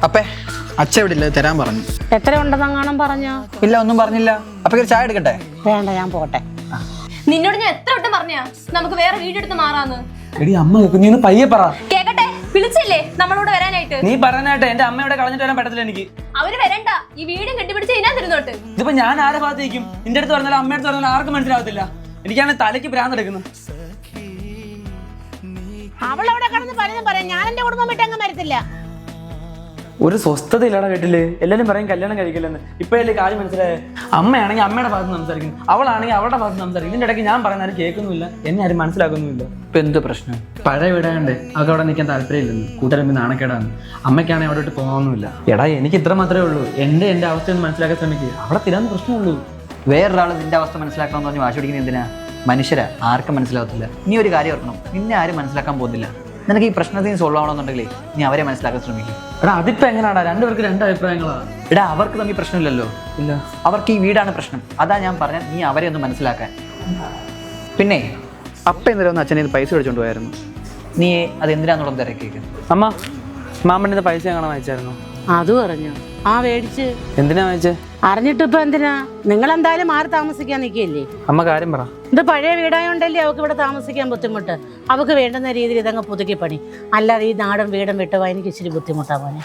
അപ്പേ അച്ഛ ഇവിടെ ഇല്ല, തരാൻ പറഞ്ഞു. എത്ര ഉണ്ടെന്നെങ്ങാനും പറഞ്ഞോ? ഇല്ല, ഒന്നും പറഞ്ഞില്ല. അപ്പൊ ഒരു ചായ എടുക്കട്ടെ? വേണ്ട, ഞാൻ പോട്ടെ. നിന്നോട് ഞാൻ എത്ര വട്ടം പറഞ്ഞാ നമുക്ക് വേറെ വീടെടുത്ത് മാറാന്ന്? എടി അമ്മ നീ ഒന്ന് പയ്യെ പറ. കേക്കട്ടെ, വിളിച്ചില്ലേ നമ്മളോട് വരാനായിട്ട്? നീ പറയാനായിട്ട് എന്റെ അമ്മയോടെ കളഞ്ഞിട്ട് വരാൻ പറ്റത്തില്ല എനിക്ക്. അവര് വരണ്ട, ഈ വീടും കെട്ടിപ്പിടിച്ച് ഇതിനാ തിരുന്നോട്ട്. ഇതിപ്പോ ഞാൻ ആരെ ഭാഗത്തേക്കും? നിന്റെ അടുത്ത് പറഞ്ഞാലും അമ്മയുടെ അടുത്ത് പറഞ്ഞാലും ആർക്കും മനസ്സിലാവത്തില്ല. എനിക്കാണ് തലയ്ക്ക് ഭ്രാന്തെടുക്കുന്നു. അവളവിടെ കടന്ന് പലതും പറയാം. ഞാൻ എന്റെ കുടുംബം വിട്ടങ്ങ് മരത്തില്ല. ഒരു സ്വസ്ഥത ഇല്ലാടെ വീട്ടില്. എല്ലാരും പറയും കല്യാണം കഴിക്കില്ലെന്ന്. ഇപ്പഴല്ലേ കാര്യം മനസ്സിലായേ? അമ്മയാണെങ്കിൽ അമ്മയുടെ ഭാഗത്ത് സംസാരിക്കുന്നു, അവളാണെങ്കിൽ അവളുടെ ഭാഗത്ത് സംസാരിക്കും. ഇതിന്റെ ഇടയ്ക്ക് ഞാൻ പറയുന്ന ആരും കേൾക്കുന്നില്ല, എന്നെ ആരും മനസ്സിലാക്കുന്നുമില്ല. ഇപ്പൊ എന്ത് പ്രശ്നം? പഴയ വീടാണ്ട് അവർക്ക് അവിടെ നിൽക്കാൻ താല്പര്യമില്ലെന്ന്, കൂട്ടുകാരും നാണക്കേടാണ്. അമ്മയ്ക്കാണെങ്കിൽ അവിടെ പോകാനൊന്നുമില്ല. എടാ എനിക്ക് ഇത്ര മാത്രമേ ഉള്ളൂ. എന്റെ അവസ്ഥയൊന്ന് മനസ്സിലാക്കാൻ ശ്രമിക്കുക. അവിടെ തിരാന്ന് പ്രശ്നമുള്ളൂ. വേറൊരാൾ നിന്റെ അവസ്ഥ മനസ്സിലാക്കണമെന്ന് പറഞ്ഞ് വാശി പിടിക്കുന്നത് എന്തിനാ? മനുഷ്യരാ, ആർക്കും മനസ്സിലാവത്തില്ല. നീ ഒരു കാര്യം ഓർക്കണം, നിന്നെ ആരും മനസ്സിലാക്കാൻ പോകുന്നില്ല. നിനക്ക് ഈ പ്രശ്നത്തിന് സോൾവ് ആവണമെന്നുണ്ടെങ്കിൽ നീ അവരെ മനസ്സിലാക്കാൻ ശ്രമിക്കും. എടാ അതിപ്പോ എങ്ങനെയാടാ? രണ്ടുപേർക്ക് രണ്ട് അഭിപ്രായങ്ങളാണ്. എടാ അവർക്ക് തമ്മിൽ പ്രശ്നമില്ലല്ലോ. ഇല്ല, അവർക്ക് ഈ വീടാണ് പ്രശ്നം. അതാ ഞാൻ പറഞ്ഞ നീ അവരെ ഒന്ന് മനസ്സിലാക്കാൻ. പിന്നെ അപ്പ എന്തെങ്കിലും ഒന്ന് അച്ഛനെ പൈസ മേടിച്ചോണ്ട് പോയായിരുന്നു. നീ അത് എന്തിനാന്നുള്ളത് തിരക്കേക്ക്. അമ്മ മാമൻ്റെ പൈസ എങ്ങനെ വായിച്ചായിരുന്നു? അത് പറഞ്ഞു. ആ മേടിച്ച്. എന്തിനാ വായിച്ചേ? അറിഞ്ഞിട്ടിപ്പോ എന്തിനാ? നിങ്ങൾ എന്തായാലും മാറി താമസിക്കാൻ നിൽക്കില്ലേ? അമ്മ കാര്യം പറ. ഇത് പഴയ വീടായോണ്ടല്ലേ അവൾക്ക് ഇവിടെ താമസിക്കാൻ ബുദ്ധിമുട്ട്. അവൾക്ക് വേണ്ടുന്ന രീതിയിൽ ഇതങ്ങ് പുതുക്കി പണി. അല്ലാതെ ഈ നാടും വീടും വിട്ടുപോയി എനിക്ക് ഇച്ചിരി ബുദ്ധിമുട്ടാ മോനെ.